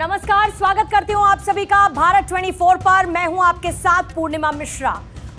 नमस्कार, स्वागत करती हूं आप सभी का भारत 24 पर। मैं हूं आपके साथ पूर्णिमा मिश्रा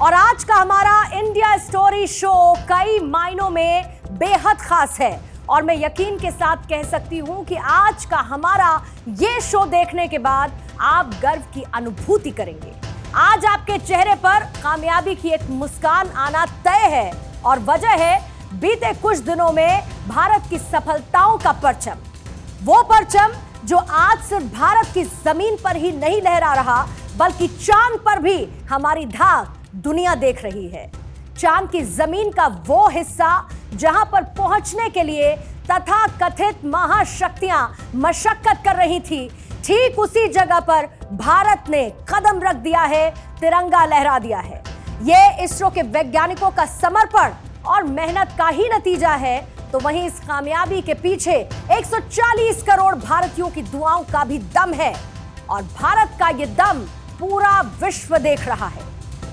और आज का हमारा इंडिया स्टोरी शो कई मायनों में बेहद खास है और मैं यकीन के साथ कह सकती हूं कि आज का हमारा ये शो देखने के बाद आप गर्व की अनुभूति करेंगे। आज आपके चेहरे पर कामयाबी की एक मुस्कान आना तय है और वजह है बीते कुछ दिनों में भारत की सफलताओं का परचम। वो परचम जो आज सिर्फ भारत की जमीन पर ही नहीं लहरा रहा बल्कि चांद पर भी हमारी धाक दुनिया देख रही है। चांद की जमीन का वो हिस्सा जहां पर पहुंचने के लिए तथाकथित महाशक्तियां मशक्कत कर रही थी, ठीक उसी जगह पर भारत ने कदम रख दिया है, तिरंगा लहरा दिया है। ये इसरो के वैज्ञानिकों का समर्पण और मेहनत का ही नतीजा है। तो वहीं इस कामयाबी के पीछे 140 करोड़ भारतीयों की दुआओं का भी दम है और भारत का ये दम पूरा विश्व देख रहा है।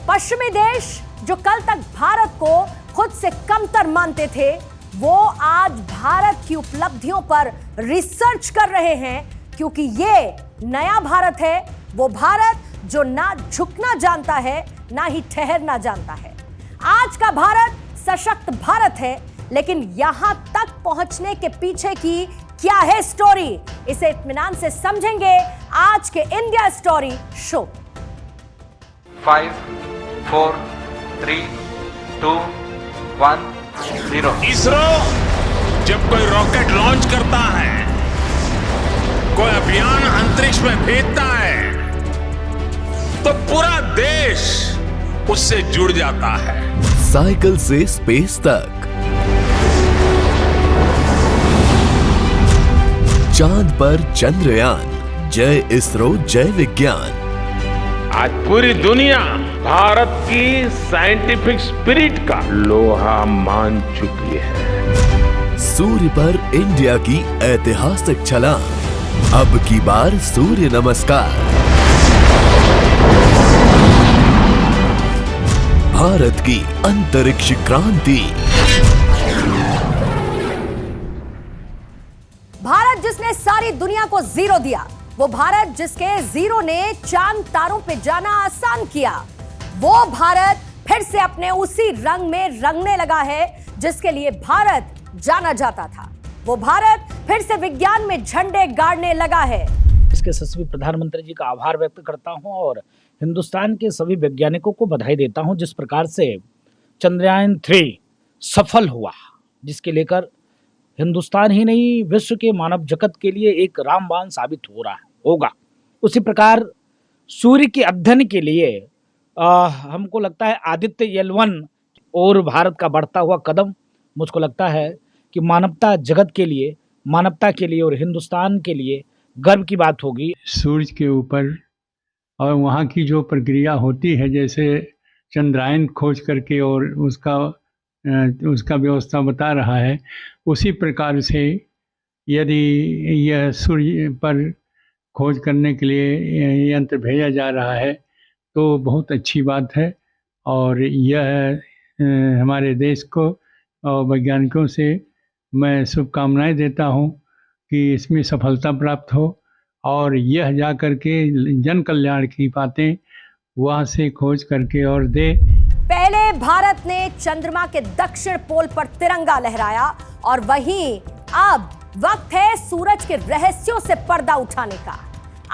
पश्चिमी देश जो कल तक भारत को खुद से कमतर मानते थे, वो आज भारत की उपलब्धियों पर रिसर्च कर रहे हैं, क्योंकि ये नया भारत है, वो भारत जो ना झुकना जानता है ना ही ठहरना जानता है। आज का भारत सशक्त भारत है, लेकिन यहां तक पहुंचने के पीछे की क्या है स्टोरी, इसे इत्मीनान से समझेंगे आज के इंडिया स्टोरी शो। 5, 4, 3, 2, 1, 0। इसरो जब कोई रॉकेट लॉन्च करता है, कोई अभियान अंतरिक्ष में भेजता है, तो पूरा देश उससे जुड़ जाता है। साइकिल से स्पेस तक, चांद पर चंद्रयान, जय इसरो जय विज्ञान। आज पूरी दुनिया भारत की साइंटिफिक स्पिरिट का लोहा मान चुकी है। सूर्य पर इंडिया की ऐतिहासिक छलांग, अब की बार सूर्य नमस्कार। भारत की अंतरिक्ष क्रांति। भारत जिसने सारी दुनिया को जीरो दिया, वो भारत जिसके जीरो ने चांद तारों पे जाना आसान किया, वो भारत फिर से अपने उसी रंग में रंगने लगा है जिसके लिए भारत जाना जाता था। वो भारत फिर से विज्ञान में झंडे गाड़ने लगा है। इसके यशस्वी प्रधानमंत्री जी का आभार व्यक्त करता हूं और हिंदुस्तान के सभी वैज्ञानिकों को बधाई देता हूं जिस प्रकार से चंद्रयान 3 सफल हुआ, जिसके लेकर हिंदुस्तान ही नहीं विश्व के मानव जगत के लिए एक रामबाण साबित होगा। उसी प्रकार सूर्य के अध्ययन के लिए हमको लगता है आदित्य L1 और भारत का बढ़ता हुआ कदम, मुझको लगता है कि मानवता जगत के लिए, मानवता के लिए और हिंदुस्तान के लिए गर्व की बात होगी। सूरज के ऊपर और वहाँ की जो प्रक्रिया होती है, जैसे चंद्रायन खोज करके और उसका व्यवस्था बता रहा है, उसी प्रकार से यदि यह सूर्य पर खोज करने के लिए यंत्र भेजा जा रहा है तो बहुत अच्छी बात है। और यह हमारे देश को और वैज्ञानिकों से मैं शुभकामनाएं देता हूं कि इसमें सफलता प्राप्त हो और यह जा करके जन कल्याण की बातें वहाँ से खोज करके और दे। पहले भारत ने चंद्रमा के दक्षिण पोल पर तिरंगा लहराया और वहीं अब वक्त है सूरज के रहस्यों से पर्दा उठाने का।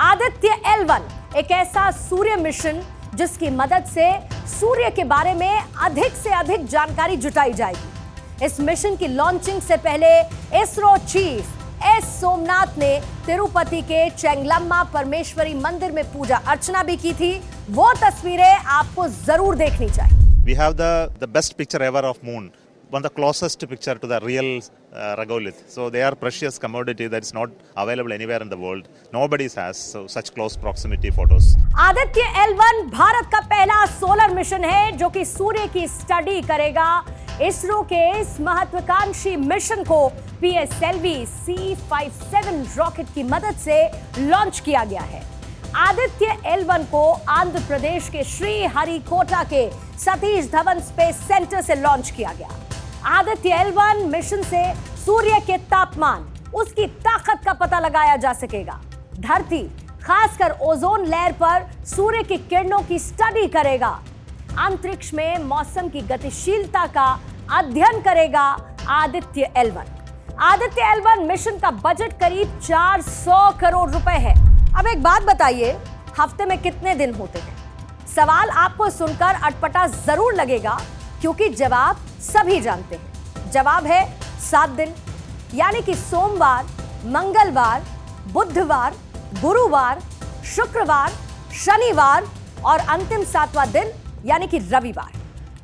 आदित्य L1 एक ऐसा सूर्य मिशन जिसकी मदद से सूर्य के बारे में अधिक से अधिक जानकारी जुटाई जाएगी। इस मिशन की लॉन्चिंग से पहले इसरो चीफ एस सोमनाथ ने तिरुपति के चेंगलम्मा परमेश्वरी मंदिर में पूजा अर्चना भी की थी। वो तस्वीरें आपको जरूर देखनी चाहिए। We have the best picture ever of moon, one of the closest picture to the real regolith. So they are precious commodity that is not available anywhere in the world. Nobody has such close proximity photos. Aditya L1 Bharat का पहला solar mission है जो कि सूर्य की study करेगा। इसरो के इस महत्वाकांक्षी मिशन को PSLV C57 रॉकेट की मदद से लॉन्च किया गया है। आदित्य L1 को आंध्र प्रदेश के श्रीहरिकोटा के सतीश धवन स्पेस सेंटर से लॉन्च किया गया। आदित्य L1 मिशन से सूर्य के तापमान, उसकी ताकत का पता लगाया जा सकेगा। धरती खासकर ओजोन लेयर पर सूर्य की किरणों की स्टडी करेगा, अंतरिक्ष में मौसम की गतिशीलता का अध्ययन करेगा Aditya L1। Aditya L1 mission का बजट करीब 400 करोड़ रुपए है। अब एक बात बताइए, हफ्ते में कितने दिन होते हैं? सवाल आपको सुनकर अटपटा जरूर लगेगा, क्योंकि जवाब सभी जानते हैं। जवाब है 7 दिन, यानी कि सोमवार, मंगलवार, बुधवार, गुरुवार, शुक्रवार, शनिवार और अंतिम 7वां दिन यानी कि रविवार।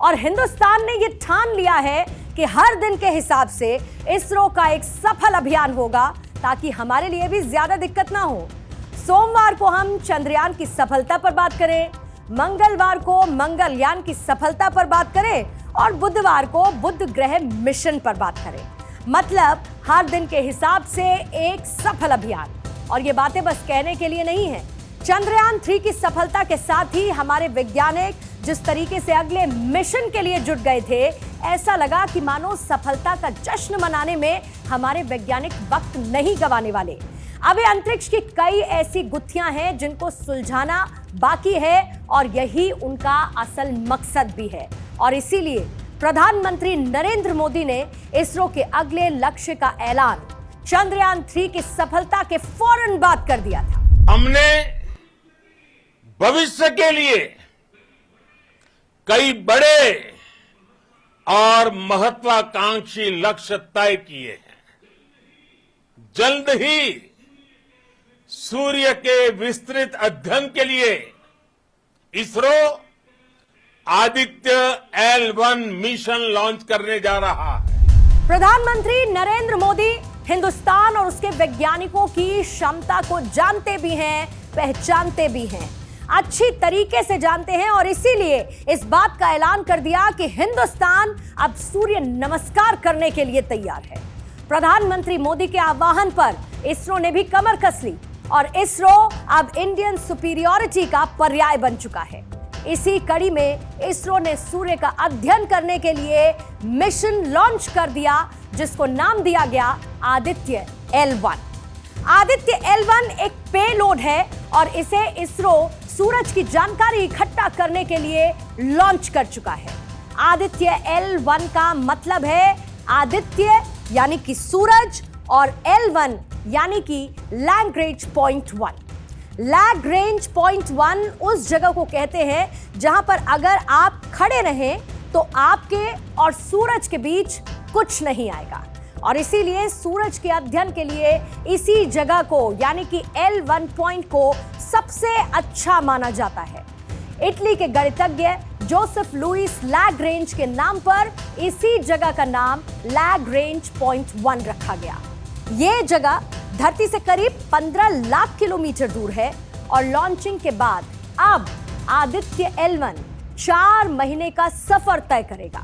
और हिंदुस्तान ने यह ठान लिया है कि हर दिन के हिसाब से इसरो का एक सफल अभियान होगा, ताकि हमारे लिए भी ज्यादा दिक्कत ना हो। सोमवार को हम चंद्रयान की सफलता पर बात करें, मंगलवार को मंगलयान की सफलता पर बात करें और बुधवार को बुध ग्रह मिशन पर बात करें। मतलब हर दिन के हिसाब से एक सफल अभियान। और ये बातें बस कहने के लिए नहीं है। चंद्रयान 3 की सफलता के साथ ही हमारे वैज्ञानिक जिस तरीके से अगले मिशन के लिए जुट गए थे, ऐसा लगा कि मानो सफलता का जश्न मनाने में हमारे वैज्ञानिक वक्त नहीं गंवाने वाले। अभी अंतरिक्ष की कई ऐसी गुत्थियां हैं जिनको सुलझाना बाकी है, और यही उनका असल मकसद भी है। और इसीलिए प्रधानमंत्री नरेंद्र मोदी ने इसरो के अगले लक्ष्य का ऐलान चंद्रयान 3 की सफलता के फौरन बाद कर दिया था। हमने भविष्य के लिए कई बड़े और महत्वाकांक्षी लक्ष्य तय किए हैं। जल्द ही सूर्य के विस्तृत अध्ययन के लिए ISRO Aditya L1 mission launch करने जा रहा है। प्रधानमंत्री नरेंद्र मोदी हिंदुस्तान और उसके वैज्ञानिकों की क्षमता को जानते भी हैं, पहचानते भी हैं, अच्छी तरीके से जानते हैं, और इसीलिए इस बात का ऐलान कर दिया कि हिंदुस्तान अब सूर्य नमस्कार करने के लिए तैयार है। प्रधानमंत्री मोदी के आह्वान पर इसरो ने भी कमर कस ली और इसरो अब इंडियन सुपीरियॉरिटी का पर्याय बन चुका है। इसी कड़ी में इसरो ने सूर्य का अध्ययन करने के लिए मिशन लॉन्च कर दिया, जिसको नाम दिया गया आदित्य L1। आदित्य L1 एक पेलोड है और इसे इसरो सूरज की जानकारी इकट्ठा करने के लिए लॉन्च कर चुका है। आदित्य L1 का मतलब है आदित्य यानी कि सूरज और L1 यानी कि लैग्रेंज पॉइंट 1। लैग्रेंज पॉइंट 1 उस जगह को कहते हैं जहां पर अगर आप खड़े रहें तो आपके और सूरज के बीच कुछ नहीं आएगा, और इसीलिए सूरज के अध्ययन के लिए इसी जगह को यानी कि L1 पॉइंट को सबसे अच्छा माना जाता है। इटली के गणितज्ञ जोसेफ लुइस लैग्रेंज के नाम पर इसी जगह का नाम लैग्रेंज पॉइंट 1 रखा गया। ये जगह धरती से करीब 15 लाख किलोमीटर दूर है और लॉन्चिंग के बाद अब आदित्य L1 4 महीने का सफर तय करेगा।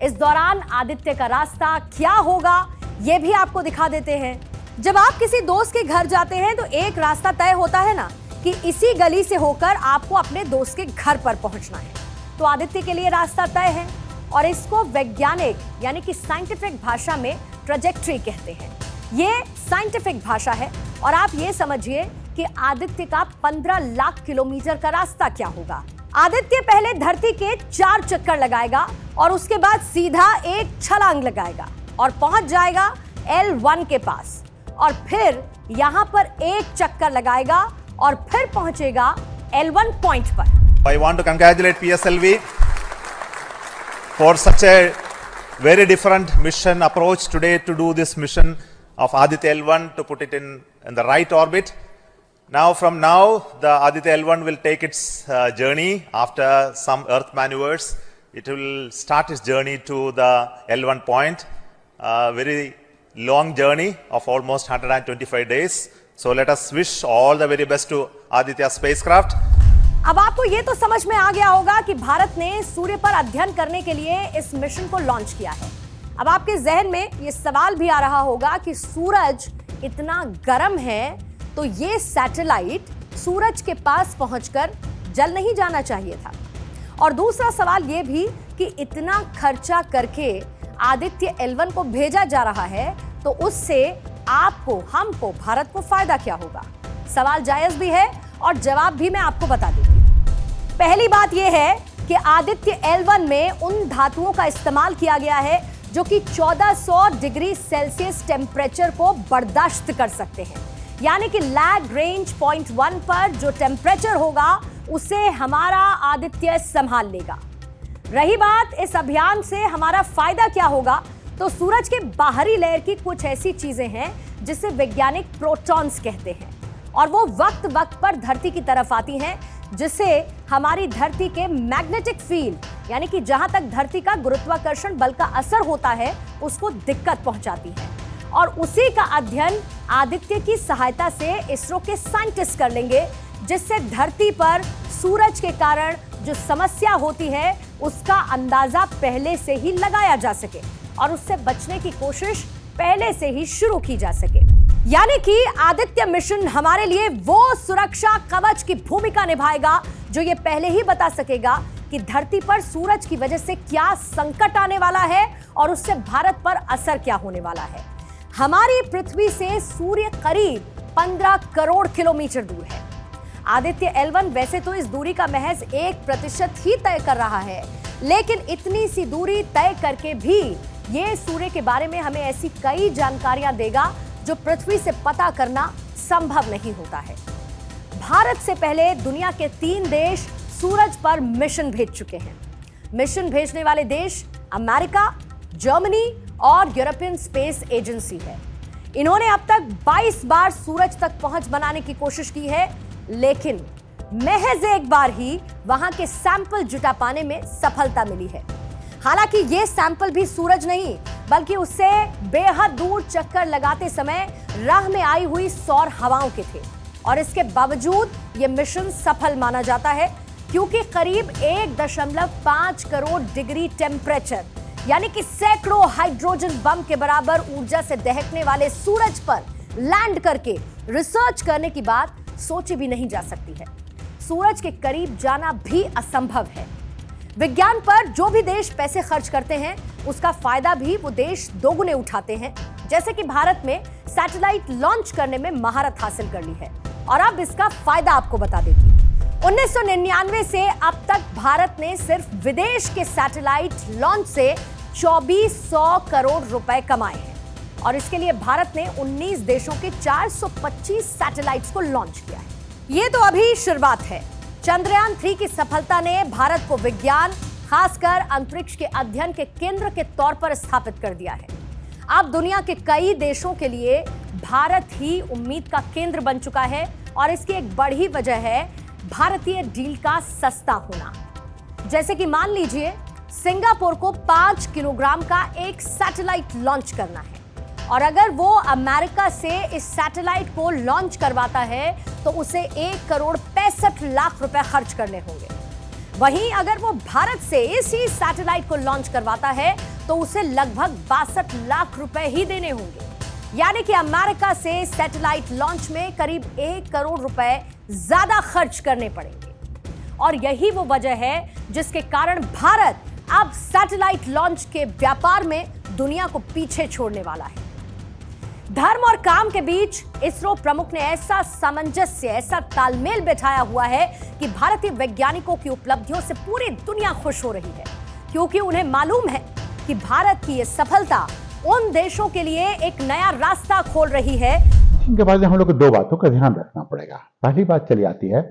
इस दौरान आदित्य का रास्ता क्या होगा ये भी आपको दिखा देते हैं। जब आप किसी दोस्त के घर जाते हैं तो एक रास्ता तय होता है ना कि इसी गली से होकर आपको अपने दोस्त के घर पर पहुंचना है। तो आदित्य के लिए रास्ता तय है और इसको वैज्ञानिक यानी कि साइंटिफिक भाषा में ट्रैजेक्टरी कहते हैं। ये साइंटिफिक भाषा है और आप ये समझिए कि आदित्य का 15 लाख किलोमीटर का रास्ता क्या होगा। आदित्य पहले धरती के 4 चक्कर लगाएगा और उसके बाद सीधा एक छलांग लगाएगा और पहुंच जाएगा L1 के पास, और फिर यहां पर एक चक्कर लगाएगा और फिर पहुंचेगा L1 पॉइंट पर। I want to congratulate PSLV for such a very different mission approach today to do this mission of Aditya L1 to put it in the right orbit. Now, from now, the Aditya L1 will take its journey after some Earth maneuvers. It will start its journey to the L1 point, a very long journey of almost 125 days. So, let us wish all the very best to Aditya spacecraft. अब आपको ये तो समझ में आ गया होगा कि भारत ने सूर्य पर अध्ययन करने के लिए इस मिशन को लॉन्च किया है। अब आपके जहन में ये सवाल भी आ रहा होगा कि सूरज इतना गर्म है तो ये सैटेलाइट सूरज के पास पहुंचकर जल नहीं जाना चाहिए था। और दूसरा सवाल ये भी कि इतना खर्चा करके आदित्य L1 को भेजा जा रहा है तो उससे आपको, हमको, भारत को फायदा क्या होगा। सवाल जायज भी है और जवाब भी मैं आपको बता देती हूं। पहली बात यह है कि आदित्य L1 में उन धातुओं का इस्तेमाल किया गया है जो कि 1400 डिग्री सेल्सियस टेम्परेचर को बर्दाश्त कर सकते हैं, यानी कि लैग रेंज पॉइंट 1 पर जो टेम्परेचर होगा उसे हमारा आदित्य संभाल लेगा। रही बात इस अभियान से हमारा फायदा क्या होगा, तो सूरज के बाहरी लेयर की कुछ ऐसी चीजें हैं जिसे वैज्ञानिक प्रोटॉन्स कहते हैं और वो वक्त वक्त पर धरती की तरफ आती हैं, जिससे हमारी धरती के मैग्नेटिक फील्ड यानी कि जहां तक धरती का गुरुत्वाकर्षण बल का असर होता है उसको दिक्कत पहुंचाती है। और उसी का अध्ययन आदित्य की सहायता से इसरो के साइंटिस्ट कर लेंगे, जिससे धरती पर सूरज के कारण जो समस्या होती है उसका अंदाजा पहले से ही लगाया जा सके और उससे बचने की कोशिश पहले से ही शुरू की जा सके। यानी कि आदित्य मिशन हमारे लिए वो सुरक्षा कवच की भूमिका निभाएगा जो ये पहले ही बता सकेगा कि धरती पर सूरज की वजह से क्या संकट आने वाला है और उससे भारत पर असर क्या होने वाला है। हमारी पृथ्वी से सूर्य करीब 15 करोड़ किलोमीटर दूर है। आदित्य L1 वैसे तो इस दूरी का महज 1% ही तय कर रहा है, लेकिन इतनी सी दूरी तय करके भी ये सूर्य के बारे में हमें ऐसी कई जानकारियां देगा जो पृथ्वी से पता करना संभव नहीं होता है। भारत से पहले दुनिया के 3 देश सूरज पर मिशन भेज चुके हैं। मिशन भेजने वाले देश अमेरिका, जर्मनी और यूरोपियन स्पेस एजेंसी है। इन्होंने अब तक 22 बार सूरज तक पहुंच बनाने की कोशिश की है, लेकिन महज एक बार ही वहां के सैंपल जुटा पाने में सफलता मिली है। हालांकि ये सैंपल भी सूरज नहीं बल्कि उससे बेहद दूर चक्कर लगाते समय राह में आई हुई सौर हवाओं के थे, और इसके बावजूद ये मिशन सफल माना जाता है क्योंकि करीब 1.5 करोड़ डिग्री टेम्परेचर यानी कि सैकड़ों हाइड्रोजन बम के बराबर ऊर्जा से दहकने वाले सूरज पर लैंड करके रिसर्च करने की बात सोची भी नहीं जा सकती है। सूरज के करीब जाना भी असंभव है। विज्ञान पर जो भी देश पैसे खर्च करते हैं उसका फायदा भी वो देश दोगुने उठाते हैं, जैसे कि भारत में सैटेलाइट लॉन्च करने में महारत हासिल कर ली है। और अब इसका फायदा आपको बता देती हूं। 1999 से अब तक भारत ने सिर्फ विदेश के सैटेलाइट लॉन्च से 2400 करोड़ रुपए कमाए हैं, और इसके लिए भारत ने 19 देशों के 425 सैटेलाइट्स को लॉन्च किया है। ये तो अभी शुरुआत है। चंद्रयान 3 की सफलता ने भारत को विज्ञान, खासकर अंतरिक्ष के अध्ययन के केंद्र के तौर पर स्थापित कर दिया है। अब दुनिया के कई देशों के लिए भारत ही उम्मीद का केंद्र बन चुका है, और इसकी एक बड़ी वजह है भारतीय डील का सस्ता होना। जैसे कि मान लीजिए सिंगापुर को 5 किलोग्राम का एक सैटेलाइट लॉन्च करना है, और अगर वो अमेरिका से इस सैटेलाइट को लॉन्च करवाता है तो उसे 1,65,00,000 रुपए खर्च करने होंगे। वहीं अगर वो भारत से इसी सैटेलाइट को लॉन्च करवाता है तो उसे लगभग 62 लाख रुपए ही देने होंगे। यानी कि अमेरिका से सैटेलाइट लॉन्च में करीब 1 करोड़ रुपए ज्यादा खर्च करने पड़ेंगे। और यही वो वजह है जिसके कारण भारत अब सैटेलाइट लॉन्च के व्यापार में दुनिया को पीछे छोड़ने वाला है। धर्म और काम के बीच इसरो प्रमुख ने ऐसा सामंजस्य, ऐसा तालमेल बैठाया हुआ है कि भारतीय वैज्ञानिकों की उपलब्धियों से पूरी दुनिया खुश हो रही है, क्योंकि उन्हें मालूम है कि भारत की यह सफलता उन देशों के लिए एक नया रास्ता खोल रही है। इनके बाद हम लोग को 2 बातों का ध्यान रखना पड़ेगा। पहली बात चली आती है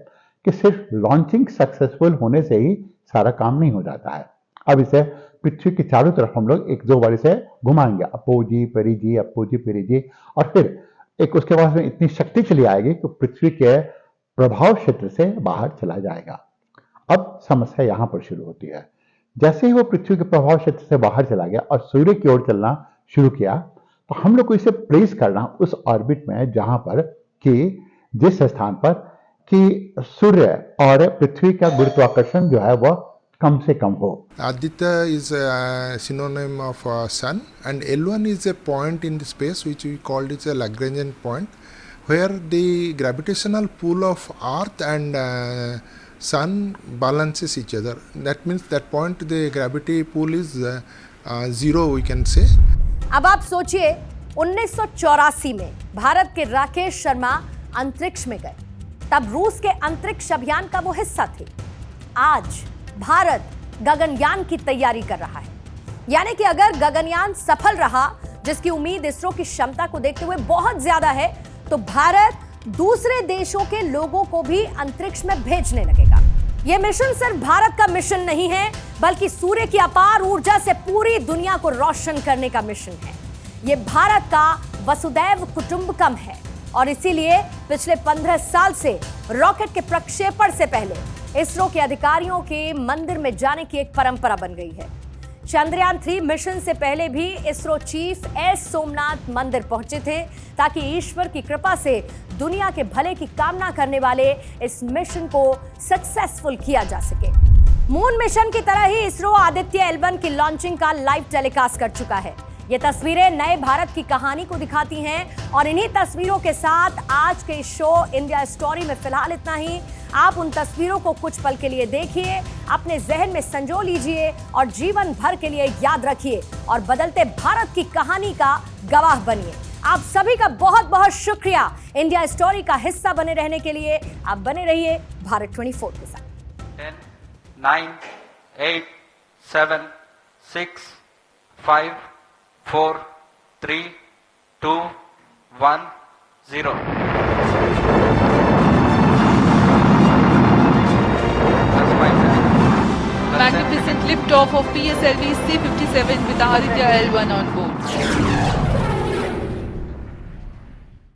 कि सिर्फ लॉन्चिंग सक्सेसफुल होने से ही सारा काम नहीं हो जाता है। अब इसे पृथ्वी के चारों तरफ हम लोग 1-2 बार से घुमाएंगे, अपोजी परिजी, अपोजी परिजी, और फिर एक उसके बाद में इतनी शक्ति चली आएगी कि पृथ्वी के प्रभाव क्षेत्र से बाहर चला जाएगा। अब समस्या यहाँ पर शुरू होती है। जैसे ही वो पृथ्वी के प्रभाव क्षेत्र से बाहर चला गया और सूर्य की ओर चलना शुरू किया, तो हम लोग को इसे प्लेस करना उस ऑर्बिट में जहां पर कि जिस स्थान पर कि सूर्य और पृथ्वी का गुरुत्वाकर्षण जो है वह कम से कम हो। Aditya is a synonym of sun, and L1 is a point in the space which we called it a Lagrangian point, where the gravitational pull of Earth and sun balances each other. That means that point the gravity pull is zero, we can say. अब आप सोचिए 1984 में भारत के राकेश शर्मा अंतरिक्ष में गए, तब रूस के अंतरिक्ष अभियान का वो हिस्सा थे। आज भारत गगनयान की तैयारी कर रहा है, यानी कि अगर गगनयान सफल रहा, जिसकी उम्मीद इसरो की क्षमता को देखते हुए बहुत ज्यादा है, तो भारत दूसरे देशों के लोगों को भी अंतरिक्ष में भेजने लगेगा। यह मिशन सिर्फ भारत का मिशन नहीं है, बल्कि सूर्य की अपार ऊर्जा से पूरी दुनिया को रोशन करने का मिशन है। यह भारत का वसुदैव कुटुंबकम है और इसीलिए पिछले 15 साल से रॉकेट के प्रक्षेपण से पहले इसरो के अधिकारियों के मंदिर में जाने की एक परंपरा बन गई है। चंद्रयान 3 मिशन से पहले भी इसरो चीफ एस सोमनाथ मंदिर पहुंचे थे, ताकि ईश्वर की कृपा से दुनिया के भले की कामना करने वाले इस मिशन को सक्सेसफुल किया जा सके। मून मिशन की तरह ही इसरो आदित्य L1 की लॉन्चिंग का लाइव टेलीकास्ट कर चुका है। ये तस्वीरें नए भारत की कहानी को दिखाती हैं और इन्हीं तस्वीरों के साथ आज के शो इंडिया स्टोरी में फिलहाल इतना ही। आप उन तस्वीरों को कुछ पल के लिए देखिए, अपने जहन में संजो लीजिए और जीवन भर के लिए याद रखिए और बदलते भारत की कहानी का गवाह बनिए। आप सभी का बहुत बहुत शुक्रिया इंडिया स्टोरी का हिस्सा बने रहने के लिए। आप बने रहिए भारत 24 के साथ। 10, 9, 8, 7, 6, 5, 4, 3, 2, 1, 0. Magnificent liftoff of PSLV C-57 with Aditya L1 on board.